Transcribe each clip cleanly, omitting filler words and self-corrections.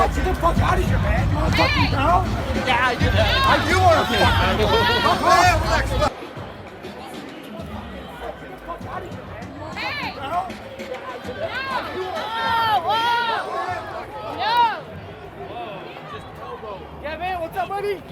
What? Get the fuck out of here, man. You want to fuck me down? Yeah, I did that. I do want to fuck me down. Get the fuck out of here, man. You want to fuck me down? Kevin, what's up, buddy?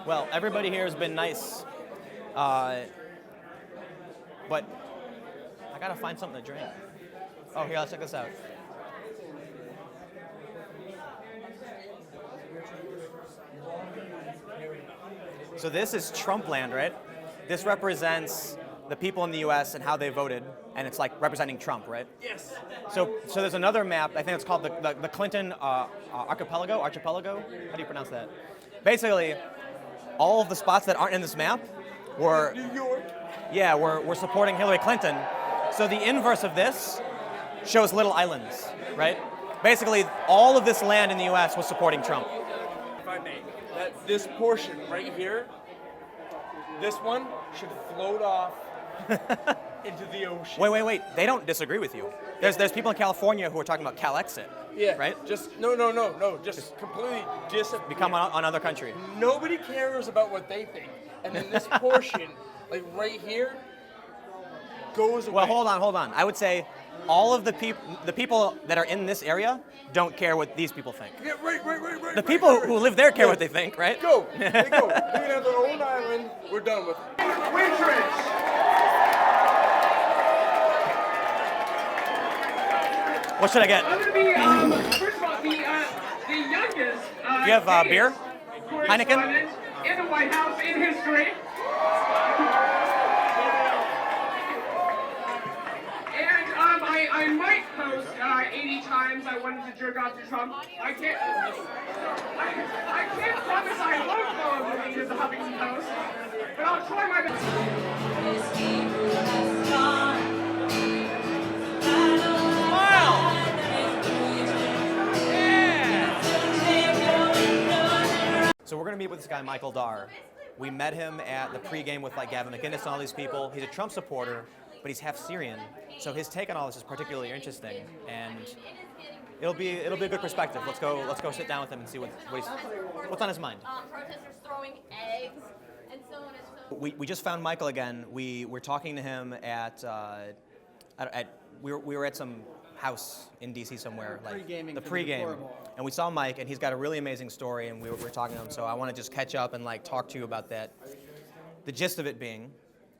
Well, everybody here has been nice, but I gotta find something to drink. Oh, here, let's check this out. So this is Trump land, right? This represents the people in the U.S. and how they voted, and it's like representing Trump, right? Yes. So there's another map. I think it's called the Clinton Archipelago. How do you pronounce that? Basically, all of the spots that aren't in this map were New York. Yeah, we're supporting Hillary Clinton. So the inverse of this shows little islands, right? Basically, all of this land in the U.S. was supporting Trump. If I may, this portion right here, this one should float off into the ocean. Wait. They don't disagree with you. There's people in California who are talking about Calexit. Yeah. Right? Just no. Just completely disappear. Become another country. Nobody cares about what they think, and then this portion, like right here, goes away. Well, hold on. I would say all of the people that are in this area don't care what these people think. Yeah, right. The people who live there care what they think, right? Go. They go. They can have their own island. We're done with it. Waitress! What should I get? I'm going to be, first of all, the youngest Do you have beer? Heineken? correspondent in the White House in history. And I might post 80 times I wanted to jerk off to Trump. I can't promise I won't follow the lead of the Huffington Post, but I'll try my best. So we're going to meet with this guy, Michael Darr. We met him at the pregame with like Gavin McInnes and all these people. He's a Trump supporter, but he's half Syrian. So his take on all this is particularly interesting, and it'll be a good perspective. Let's go sit down with him and see what's on his mind. Protesters throwing eggs and so on and so forth. We just found Michael again. We were talking to him we were at some house in DC somewhere, like the pregame, and we saw Mike, and he's got a really amazing story, and we were talking to him. So I want to just catch up and like talk to you about that. The gist of it being,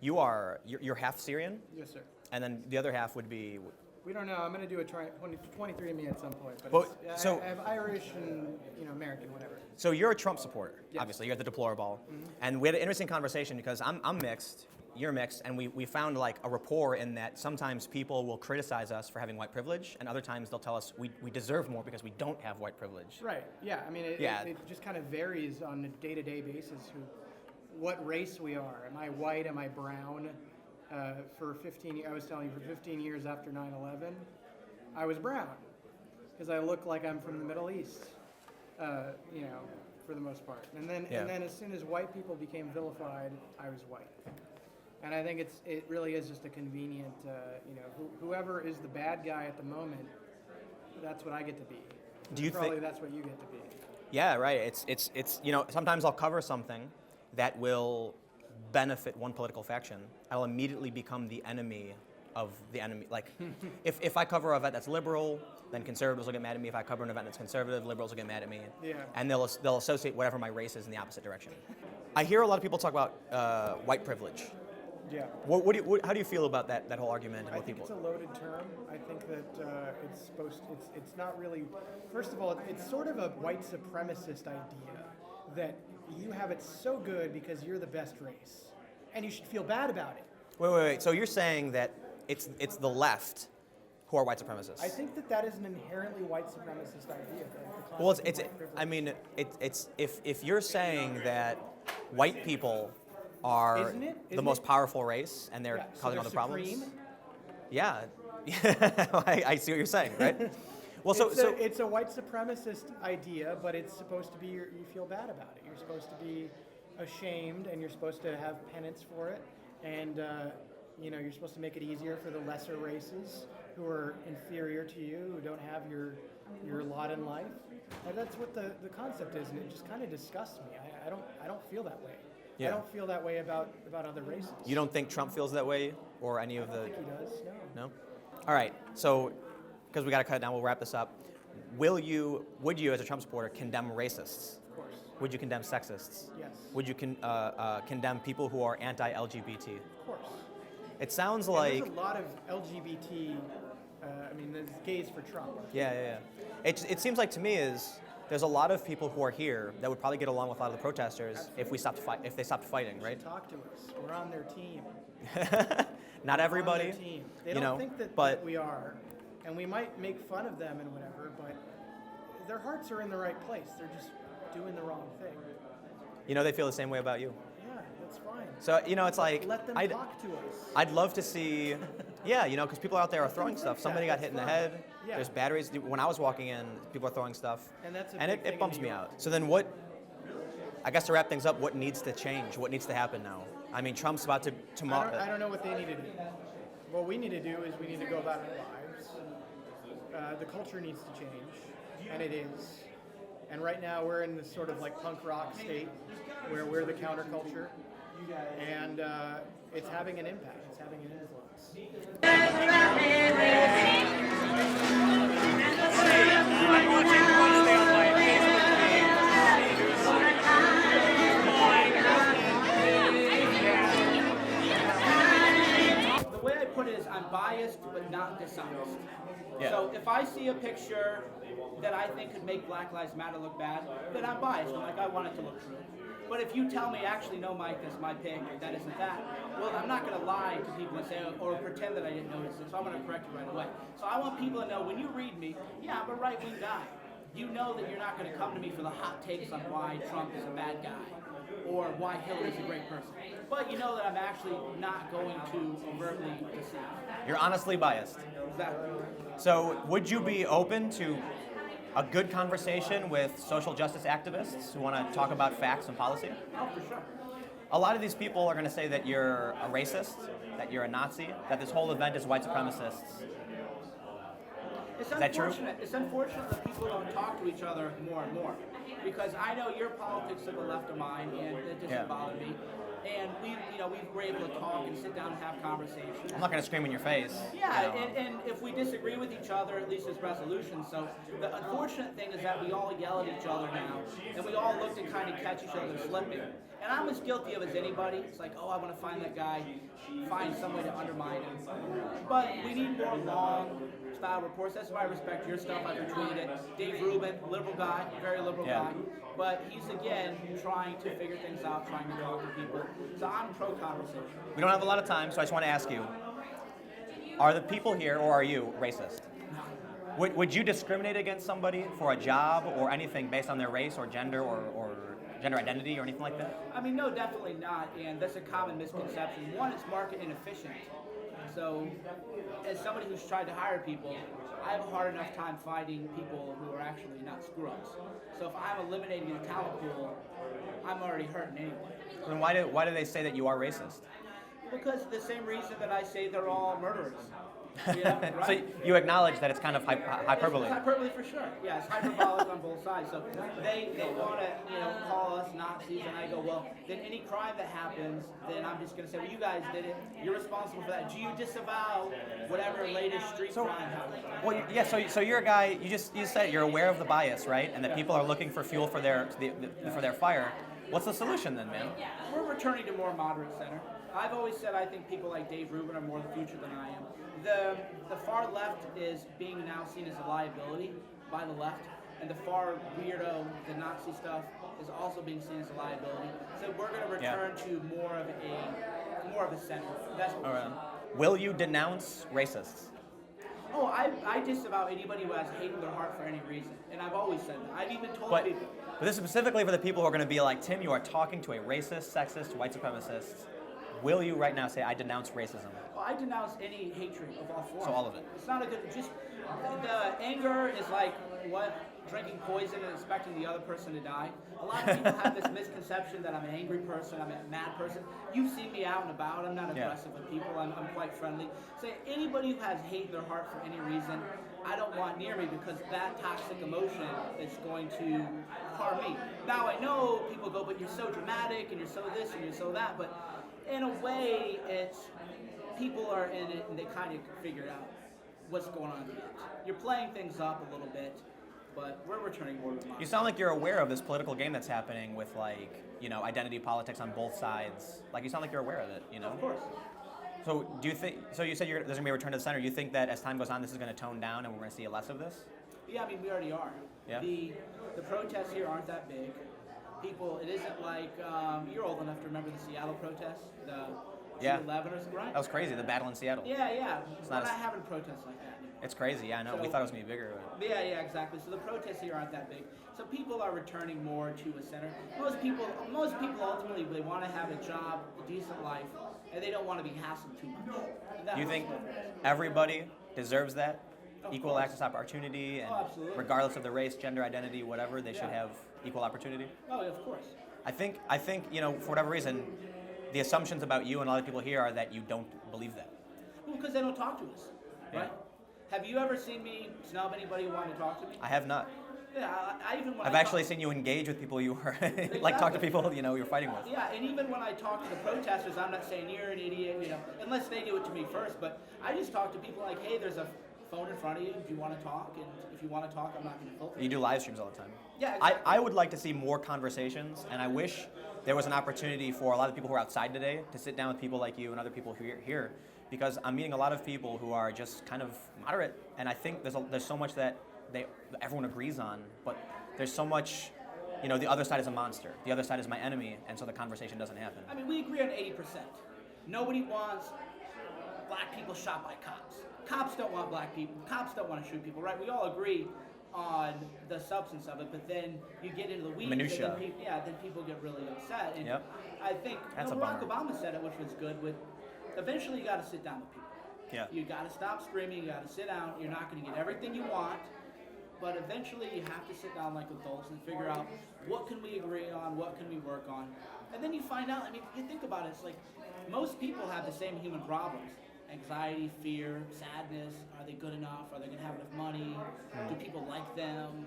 you're half Syrian, Yes, sir. and then the other half would be. We don't know. I'm going to do a 23andMe at some point. But Well, it's, so- I have Irish and American, whatever. So you're a Trump supporter, Yes. obviously. You're at the DeploraBall, and we had an interesting conversation because I'm mixed. You're mixed, and we found like a rapport in that sometimes people will criticize us for having white privilege, and other times they'll tell us we deserve more because we don't have white privilege. Right. Yeah. I mean, it just kind of varies on a day-to-day basis what race we are. Am I white? Am I brown? For 15 years, I was telling you, for 15 years after 9/11, I was brown because I look like I'm from the Middle East. For the most part. And then as soon as white people became vilified, I was white. And I think it really is just a convenient, whoever is the bad guy at the moment, that's what I get to be. Do you Probably think that's what you get to be. Yeah, right. It's sometimes I'll cover something that will benefit one political faction. I'll immediately become the enemy of the enemy. Like, if I cover an event that's liberal, then conservatives will get mad at me. If I cover an event that's conservative, liberals will get mad at me. Yeah. And they'll associate whatever my race is in the opposite direction. I hear a lot of people talk about white privilege. Yeah. How do you feel about that whole argument? I think it's a loaded term. I think that it's not really, first of all, it's sort of a white supremacist idea that you have it so good because you're the best race, and you should feel bad about it. Wait. So you're saying that it's the left who are white supremacists. I think that is an inherently white supremacist idea. The Well, concept it's of white privilege. I mean, it's if you're saying that white people are Isn't it? the Isn't most it? powerful race and they're Yeah, so causing they're all the problems. supreme? Yeah, I see what you're saying, right? Well, It's a white supremacist idea, but it's supposed to be you feel bad about it. You're supposed to be ashamed, and you're supposed to have penance for it, and you're supposed to make it easier for the lesser races who are inferior to you, who don't have your lot in life. And that's what the concept is, and it just kind of disgusts me. I don't feel that way. Yeah. I don't feel that way about other races. you don't think Trump feels that way, or any of I the? don't think he does. No. No. All right. So, because we got to cut it down, we'll wrap this up. Would you, as a Trump supporter, condemn racists? Of course. Would you condemn sexists? Yes. Would you condemn people who are anti-LGBT? Of course. It sounds And like there's a lot of LGBT. There's gays for Trump. yeah. It seems like to me there's a lot of people who are here that would probably get along with a lot of the protesters if they stopped fighting, right? Talk to us. We're on their team. Not everybody, On their team. They you don't know, think that but we are, and we might make fun of them and whatever, but their hearts are in the right place. They're just doing the wrong thing. you know they feel the same way about you. Yeah, that's fine. So it's like Let them talk to us. I'd love to see, because people out there are throwing stuff. Somebody got hit in the head. Yeah. There's batteries. When I was walking in, people are throwing stuff, And that's a and big thing it in bumps New me York. out. So then I guess to wrap things up, what needs to change? What needs to happen now? I mean, Trump's about to I tomorrow. don't know what they need to do. What we need to do is we need to go about our lives. The culture needs to change, and it is. And right now we're in this sort of like punk rock state where we're the counterculture, and it's having an impact. It's having an influence. The way I put it is I'm biased but not dishonest. Yeah. So if I see a picture that I think could make Black Lives Matter look bad, then I'm biased. I'm like, I want it to look true. But if you tell me, actually, no, Mike, that's my pick, that isn't that, well, I'm not going to lie to people and say, or pretend that I didn't notice it, so I'm going to correct it right away. So I want people to know, when you read me, yeah, I'm a right-wing guy. You know that you're not going to come to me for the hot takes on why Trump is a bad guy or why Hillary's a great person. But you know that I'm actually not going to overtly deceive. You're honestly biased. Exactly. So would you be open to a good conversation with social justice activists who want to talk about facts and policy? Oh, for sure. A lot of these people are going to say that you're a racist, that you're a Nazi, that this whole event is white supremacists. It's that true? unfortunate. It's unfortunate that people don't talk to each other more and more, because I know your politics are the left of mine, and it doesn't bother me. And we were able to talk and sit down and have conversations. I'm not going to scream in your face. Yeah, you know. and if we disagree with each other, at least there's resolution. So the unfortunate thing is that we all yell at each other now, and we all look to kind of catch each other slipping. And I'm as guilty of as anybody. It's like, oh, I want to find that guy, find some way to undermine him. But we need more long-style reports. That's why I respect your stuff. I retweeted it. Dave Rubin, liberal guy, very liberal guy. But he's, again, trying to figure things out, trying to talk to people. So I'm pro-conversation. We don't have a lot of time, so I just want to ask you, are the people here, or are you, racist? Would you discriminate against somebody for a job or anything based on their race or gender or gender identity or anything like that? I mean, no, definitely not, and that's a common misconception. One, it's market inefficient. So, as somebody who's tried to hire people, I have a hard enough time finding people who are actually not screw-ups. So if I'm eliminating a talent pool, I'm already hurting anyway. Then why do they say that you are racist? Because the same reason that I say they're all murderers. You know, right? So you acknowledge that it's kind of hyperbole. It's hyperbole for sure. Yeah, it's hyperbolic on both sides. So they want to call us Nazis, and I go, well, then any crime that happens, then I'm just going to say, well, you guys did it. You're responsible for that. Do you disavow whatever latest street crime happened? Well, yeah. So you're a guy. You said you're aware of the bias, right? And that people are looking for fuel for their fire. What's the solution then, man? We're returning to more moderate center. I've always said I think people like Dave Rubin are more the future than I am. The far left is being now seen as a liability by the left, and the far weirdo, the Nazi stuff, is also being seen as a liability. So we're going to return to more of a center. That's what we're saying. Will you denounce racists? Oh, I disavow anybody who has hate in their heart for any reason, and I've always said that. I've even told people. But this is specifically for the people who are going to be like, Tim, you are talking to a racist, sexist, white supremacist. Will you right now say, I denounce racism? Well, I denounce any hatred of all forms. So all of it. It's not a good. Just the anger is like what drinking poison and expecting the other person to die. A lot of people have this misconception that I'm an angry person, I'm a mad person. You've seen me out and about. I'm not aggressive with people. I'm quite friendly. So anybody who has hate in their heart for any reason, I don't want near me because that toxic emotion is going to harm me. Now I know people go, but you're so dramatic and you're so this and you're so that. But in a way, it's people are in it and they kind of figure out what's going on at the end. You're playing things up a little bit, but we're returning more to democracy. You sound like you're aware of this political game that's happening with, like, you know, identity politics on both sides. Like, you sound like you're aware of it, you know? Of course. So do you think, so you said there's going to be a return to the center. You think that as time goes on, this is going to tone down and we're going to see less of this? Yeah, I mean, we already are. Yeah. The protests here aren't that big. People, it isn't like, you're old enough to remember the Seattle protests, the 2/11 or something, right? That was crazy, the battle in Seattle. Yeah. We're not not as- having protests like that anymore. It's crazy, yeah, I know. We So- thought it was going to be bigger. But... Yeah, exactly. So the protests here aren't that big. So people are returning more to a center. Most people ultimately, they want to have a job, a decent life, and they don't want to be hassled too much. And that Do you was think the difference. everybody deserves that? Of Equal course. access opportunity, and Oh, absolutely. regardless of the race, gender identity, whatever, they should have equal opportunity? Oh, of course. I think, you know, for whatever reason, the assumptions about you and a lot of people here are that you don't believe that. Well, because they don't talk to us, Yeah. right? Have you ever seen me snub anybody who wanted to talk to me? I have not. Yeah, I even when I've I actually talk- seen you engage with people you were, like talk to people, you know, you're fighting with. Yeah, and even when I talk to the protesters, I'm not saying you're an idiot, you know, unless they do it to me first. But I just talk to people like, hey, there's a phone in front of you. If you want to talk, and if you want to talk, I'm not going to filter. You do live streams all the time. Yeah, exactly. I would like to see more conversations, and I wish there was an opportunity for a lot of people who are outside today to sit down with people like you and other people who are here, because I'm meeting a lot of people who are just kind of moderate, and I think there's so much that everyone agrees on, but there's so much, you know, the other side is a monster, the other side is my enemy, and so the conversation doesn't happen. I mean, we agree on 80%. Nobody wants black people shot by cops. Cops don't want black people. Cops don't want to shoot people, right? We all agree on the substance of it, but then you get into the weeds, Minutia. and then people get really upset. And Yep. I think That's a Barack bummer. Obama said it, which was good. With eventually, you got to sit down with people. Yeah. You got to stop screaming. You got to sit down. You're not going to get everything you want, but eventually, you have to sit down like adults and figure out what can we agree on, what can we work on, and then you find out. I mean, you think about it. It's like most people have the same human problems. Anxiety, fear, sadness. Are they good enough? Are they going to have enough money? Do people like them?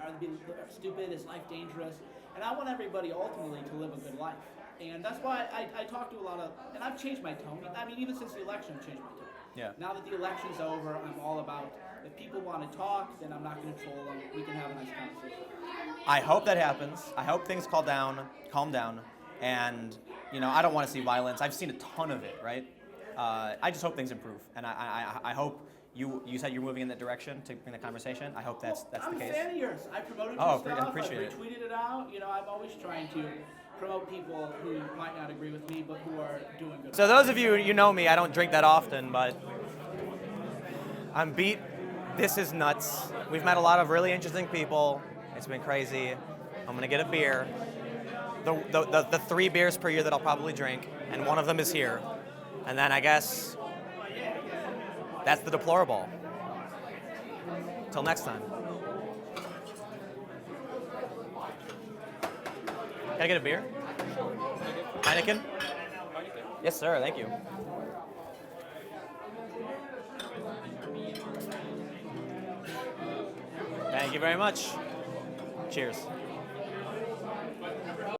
Are they stupid? Is life dangerous? And I want everybody ultimately to live a good life. And that's why I talk to a lot of, and I've changed my tone. I mean, even since the election, I've changed my tone. Yeah. Now that the election's over, I'm all about, if people want to talk, then I'm not going to troll them. We can have a nice conversation. I hope that happens. I hope things calm down, and, you know, I don't want to see violence. I've seen a ton of it, right? I just hope things improve, and I hope you said you're moving in that direction to bring the conversation. I hope that's the I'm case. a fan of yours. I promoted Oh, your stuff. I appreciate it. I retweeted it out. You know, I'm always trying to promote people who might not agree with me, but who are doing good. So those of you know me, I don't drink that often, but I'm beat. This is nuts. We've met a lot of really interesting people. It's been crazy. I'm gonna get a beer. The 3 beers per year that I'll probably drink, and one of them is here. And then I guess that's the DeploraBall. Till next time. Can I get a beer? Heineken? Yes, sir. Thank you. Thank you very much. Cheers.